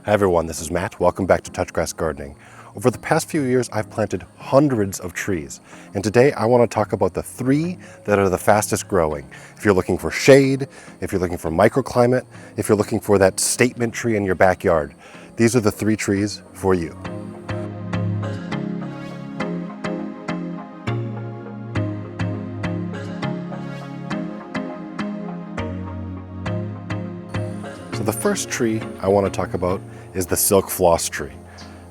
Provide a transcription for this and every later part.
Hi everyone, this is Matt. Welcome back to Touchgrass Gardening. Over the past few years, I've planted hundreds of trees, and today I want to talk about the 3 that are the fastest growing. If you're looking for shade, if you're looking for microclimate, if you're looking for that statement tree in your backyard, these are the 3 trees for you. So the first tree I want to talk about is the silk floss tree.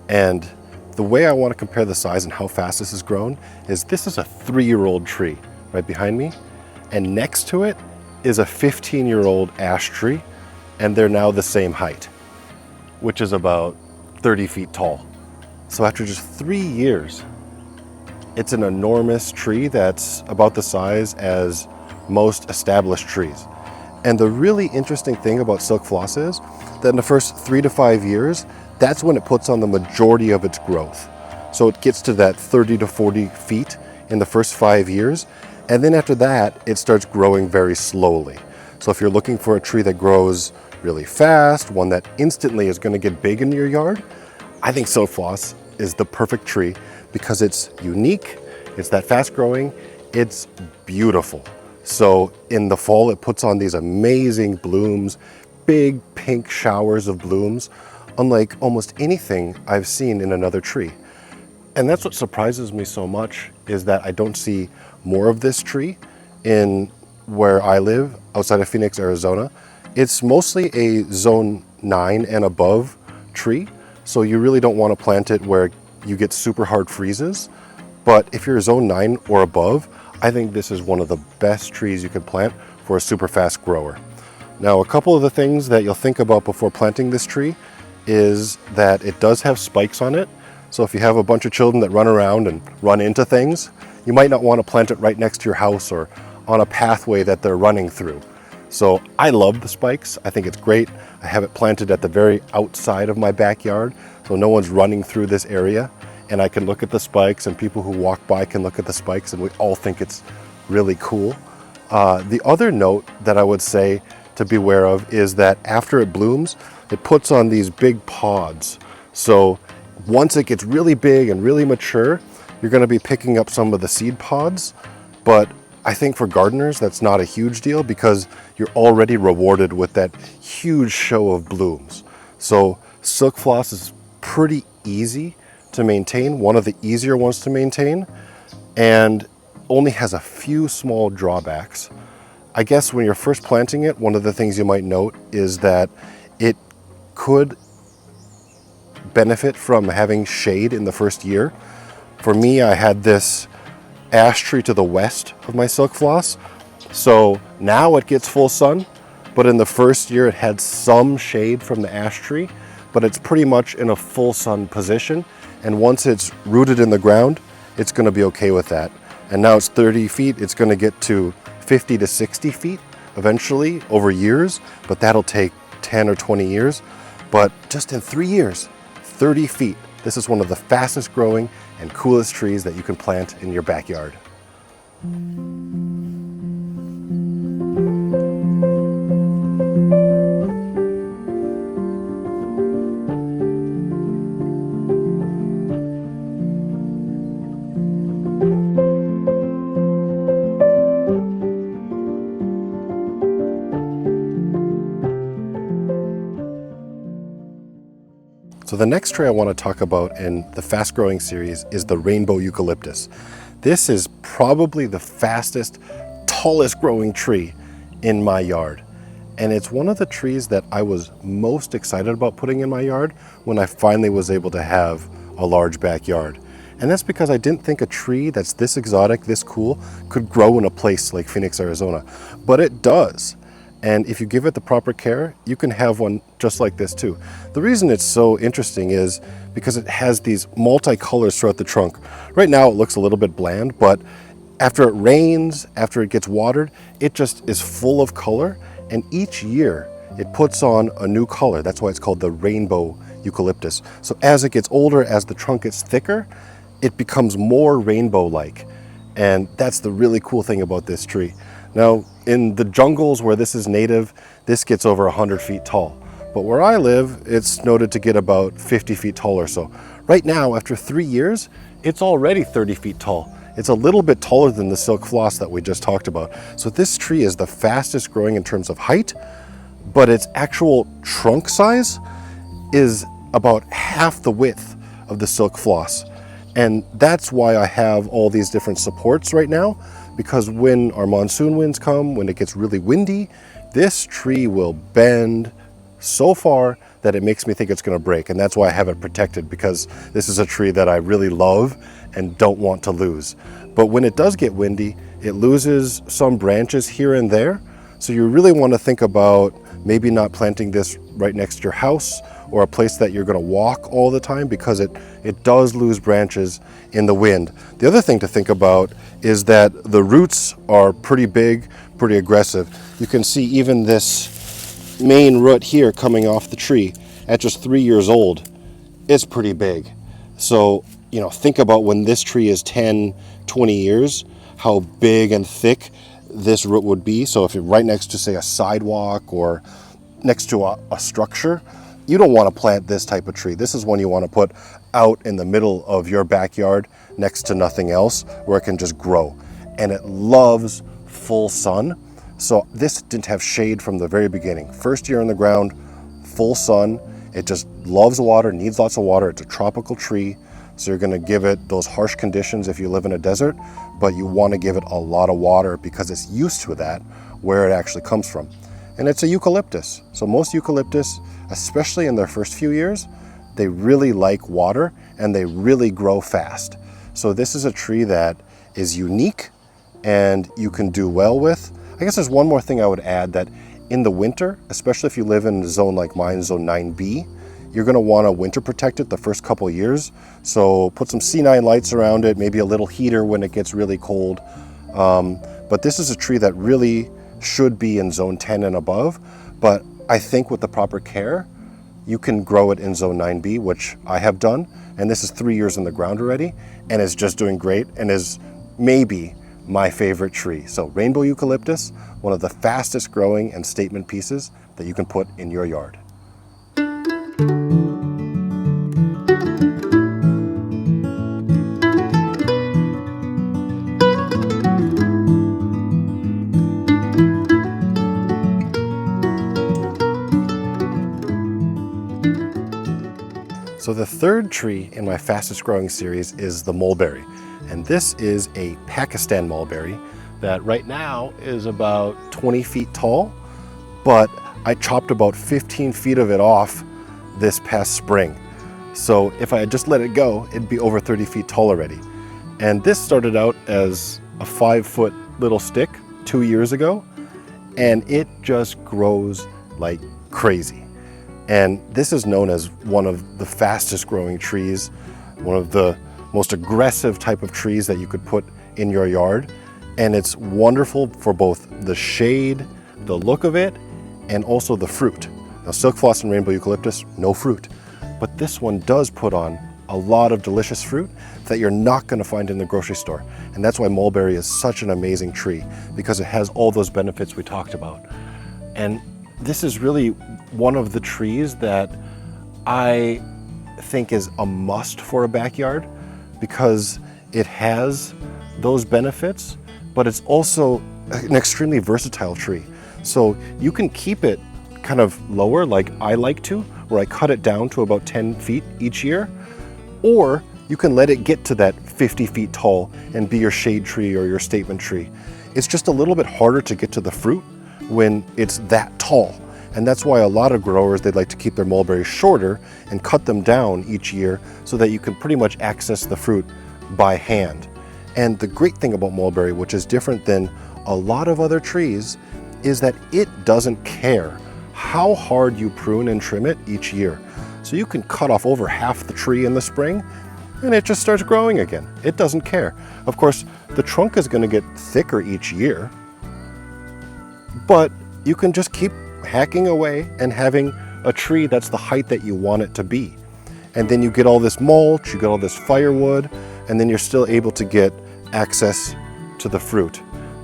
And the way I want to compare the size and how fast this has grown is this is a 3-year-old tree right behind me. And next to it is a 15-year-old ash tree. And they're now the same height, which is about 30 feet tall. So after just 3 years, it's an enormous tree that's about the size as most established trees. And the really interesting thing about silk floss is that in the first 3 to 5 years, that's when it puts on the majority of its growth. So it gets to that 30 to 40 feet in the first 5 years. And then after that, it starts growing very slowly. So if you're looking for a tree that grows really fast, one that instantly is going to get big in your yard, I think silk floss is the perfect tree because it's unique, it's that fast growing, it's beautiful. So in the fall, it puts on these amazing blooms, big pink showers of blooms, unlike almost anything I've seen in another tree. And that's what surprises me so much, is that I don't see more of this tree in where I live, outside of Phoenix, Arizona. It's mostly a zone 9 and above tree, so you really don't want to plant it where you get super hard freezes. But if you're zone 9 or above, I think this is one of the best trees you can plant for a super fast grower. Now, a couple of the things that you'll think about before planting this tree is that it does have spikes on it. So if you have a bunch of children that run around and run into things, you might not want to plant it right next to your house or on a pathway that they're running through. So I love the spikes. I think it's great. I have it planted at the very outside of my backyard, so no one's running through this area. And I can look at the spikes, and people who walk by can look at the spikes, and we all think it's really cool. The other note that I would say to be aware of is that after it blooms, it puts on these big pods. So once it gets really big and really mature, you're going to be picking up some of the seed pods. But I think for gardeners, that's not a huge deal because you're already rewarded with that huge show of blooms. So silk floss is pretty easy to maintain, one of the easier ones to maintain, and only has a few small drawbacks. I guess when you're first planting it, one of the things you might note is that it could benefit from having shade in the first year. For me, I had this ash tree to the west of my silk floss, so now it gets full sun, but in the first year it had some shade from the ash tree, but it's pretty much in a full sun position. And once it's rooted in the ground, it's going to be okay with that. And now it's 30 feet, it's going to get to 50 to 60 feet eventually over years, but that'll take 10 or 20 years. But just in 3 years, 30 feet. This is one of the fastest growing and coolest trees that you can plant in your backyard. So the next tree I want to talk about in the fast growing series is the rainbow eucalyptus. This is probably the fastest, tallest growing tree in my yard. And it's one of the trees that I was most excited about putting in my yard when I finally was able to have a large backyard. And that's because I didn't think a tree that's this exotic, this cool, could grow in a place like Phoenix, Arizona. But it does. And if you give it the proper care, you can have one just like this too. The reason it's so interesting is because it has these multicolors throughout the trunk. Right now it looks a little bit bland, but after it rains, after it gets watered, it just is full of color. And each year it puts on a new color. That's why it's called the rainbow eucalyptus. So as it gets older, as the trunk gets thicker, it becomes more rainbow-like. And that's the really cool thing about this tree. Now, in the jungles where this is native, this gets over 100 feet tall. But but where I live, it's noted to get about 50 feet tall or so. Right now, after 3 years, it's already 30 feet tall. It's a little bit taller than the silk floss that we just talked about. So this tree is the fastest growing in terms of height, but its actual trunk size is about half the width of the silk floss. And that's why I have all these different supports right now, because when our monsoon winds come, when it gets really windy, this tree will bend so far that it makes me think it's going to break. And that's why I have it protected, because this is a tree that I really love and don't want to lose. But when it does get windy, it loses some branches here and there. So you really want to think about maybe not planting this right next to your house or a place that you're going to walk all the time, because it does lose branches in the wind. The other thing to think about is that the roots are pretty big, pretty aggressive. You can see even this main root here coming off the tree at just 3 years old, it's pretty big. So, you know, think about when this tree is 10, 20 years, how big and thick this root would be. So if you're right next to, say, a sidewalk or next to a structure, you don't want to plant this type of tree. This is one you want to put out in the middle of your backyard next to nothing else, where it can just grow. And it loves full sun. So this didn't have shade from the very beginning. First year in the ground, full sun. It just loves water, needs lots of water. It's a tropical tree. So you're going to give it those harsh conditions if you live in a desert, but you want to give it a lot of water because it's used to that, where it actually comes from. And it's a eucalyptus. So most eucalyptus, especially in their first few years, they really like water and they really grow fast. So this is a tree that is unique and you can do well with. I guess there's one more thing I would add, that in the winter, especially if you live in a zone like mine, zone 9B, you're going to want to winter protect it the first couple of years. So put some C9 lights around it, maybe a little heater when it gets really cold. But this is a tree that really should be in zone 10 and above. But I think with the proper care, you can grow it in zone 9B, which I have done. And this is 3 years in the ground already, and is just doing great and is maybe my favorite tree. So rainbow eucalyptus, one of the fastest growing and statement pieces that you can put in your yard. So the third tree in my fastest growing series is the mulberry. And this is a Pakistan mulberry that right now is about 20 feet tall, but I chopped about 15 feet of it off this past spring. So if I had just let it go, it'd be over 30 feet tall already. And this started out as a 5-foot little stick 2 years ago, and it just grows like crazy. And this is known as one of the fastest growing trees, one of the most aggressive type of trees that you could put in your yard. And it's wonderful for both the shade, the look of it, and also the fruit. Now, silk floss and rainbow eucalyptus, no fruit. But this one does put on a lot of delicious fruit that you're not going to find in the grocery store. And that's why mulberry is such an amazing tree, because it has all those benefits we talked about. And this is really one of the trees that I think is a must for a backyard, because it has those benefits, but it's also an extremely versatile tree. So you can keep it kind of lower, like I like to, where I cut it down to about 10 feet each year, or you can let it get to that 50 feet tall and be your shade tree or your statement tree. It's just a little bit harder to get to the fruit when it's that tall. And that's why a lot of growers, they'd like to keep their mulberries shorter and cut them down each year so that you can pretty much access the fruit by hand. And the great thing about mulberry, which is different than a lot of other trees, is that it doesn't care how hard you prune and trim it each year. So you can cut off over half the tree in the spring and it just starts growing again. It doesn't care. Of course, the trunk is going to get thicker each year, but you can just keep hacking away and having a tree that's the height that you want it to be. And then you get all this mulch, you get all this firewood, and then you're still able to get access to the fruit.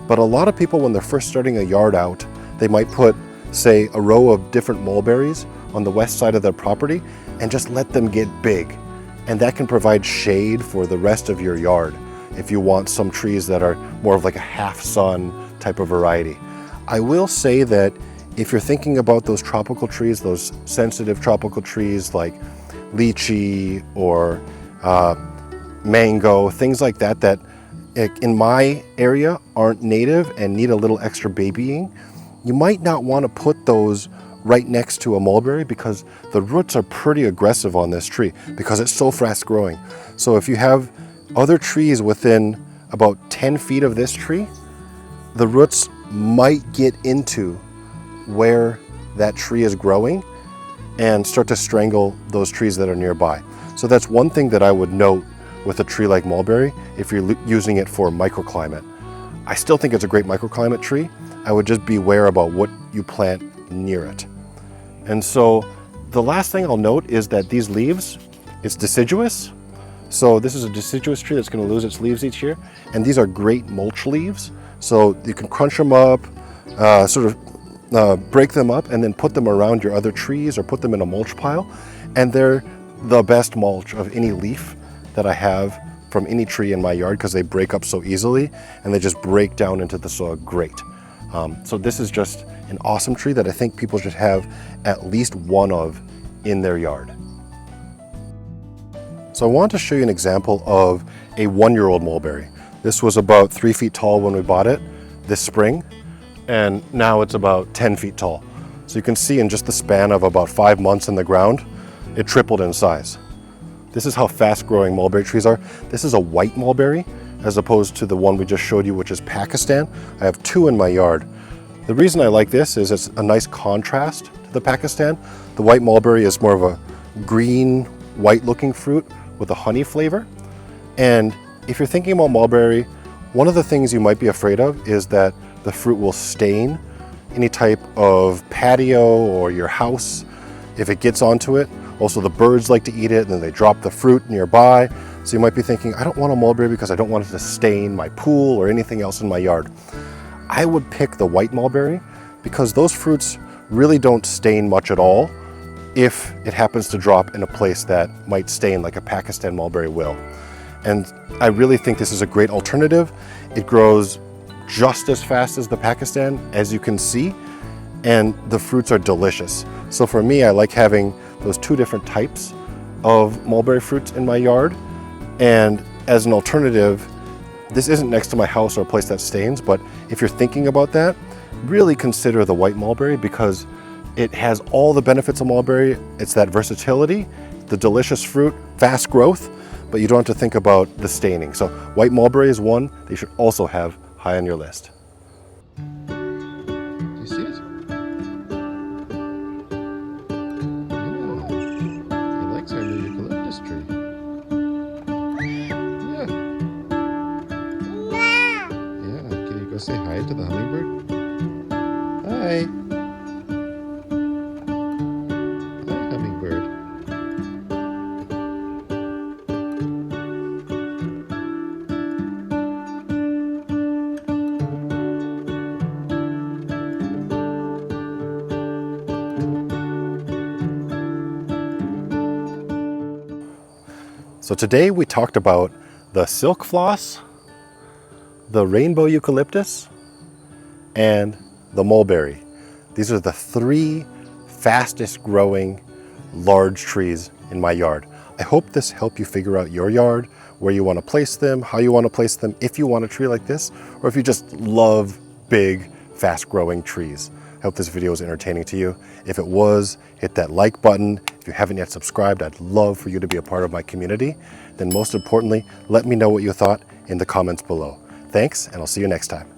But a lot of people, when they're first starting a yard out, they might put, say, a row of different mulberries on the west side of their property and just let them get big. And that can provide shade for the rest of your yard if you want some trees that are more of like a half sun type of variety. I will say that if you're thinking about those tropical trees, those sensitive tropical trees like lychee or mango, things like that, that in my area aren't native and need a little extra babying, you might not want to put those right next to a mulberry because the roots are pretty aggressive on this tree because it's so fast growing. So if you have other trees within about 10 feet of this tree, the roots might get into where that tree is growing and start to strangle those trees that are nearby. So that's one thing that I would note with a tree like mulberry if you're using it for microclimate. I still think it's a great microclimate tree. I would just beware about what you plant near it. And so the last thing I'll note is that these leaves, it's deciduous. So this is a deciduous tree that's going to lose its leaves each year. And these are great mulch leaves. So you can crunch them up, break them up and then put them around your other trees or put them in a mulch pile. And they're the best mulch of any leaf that I have from any tree in my yard because they break up so easily and they just break down into the soil great. So this is just an awesome tree that I think people should have at least one of in their yard. So I want to show you an example of a 1-year-old mulberry. This was about 3 feet tall when we bought it this spring, and now it's about 10 feet tall. So you can see in just the span of about 5 months in the ground, it tripled in size. This is how fast growing mulberry trees are. This is a white mulberry as opposed to the one we just showed you, which is Pakistan. I have 2 in my yard. The reason I like this is it's a nice contrast to the Pakistan. The white mulberry is more of a green, white looking fruit with a honey flavor. And if you're thinking about mulberry, one of the things you might be afraid of is that the fruit will stain any type of patio or your house if it gets onto it. Also, the birds like to eat it and then they drop the fruit nearby. So you might be thinking, I don't want a mulberry because I don't want it to stain my pool or anything else in my yard. I would pick the white mulberry because those fruits really don't stain much at all if it happens to drop in a place that might stain like a Pakistan mulberry will. And I really think this is a great alternative. It grows just as fast as the Pakistan, as you can see, and the fruits are delicious. So for me, I like having those 2 different types of mulberry fruits in my yard. And as an alternative, this isn't next to my house or a place that stains, but if you're thinking about that, really consider the white mulberry because it has all the benefits of mulberry. It's that versatility, the delicious fruit, fast growth, but you don't have to think about the staining. So white mulberry is one that you should also have high on your list. Do you see it? Yeah, he likes our new eucalyptus tree. Yeah. Yeah, can you go say hi to the hummingbird? Hi. Hi, hummingbird. So today we talked about the silk floss, the rainbow eucalyptus, and the mulberry. These are the 3 fastest growing large trees in my yard. I hope this helped you figure out your yard, where you want to place them, how you want to place them, if you want a tree like this, or if you just love big, fast growing trees. I hope this video was entertaining to you. If it was, hit that like button. If you haven't yet subscribed, I'd love for you to be a part of my community. Then most importantly, let me know what you thought in the comments below. Thanks, and I'll see you next time.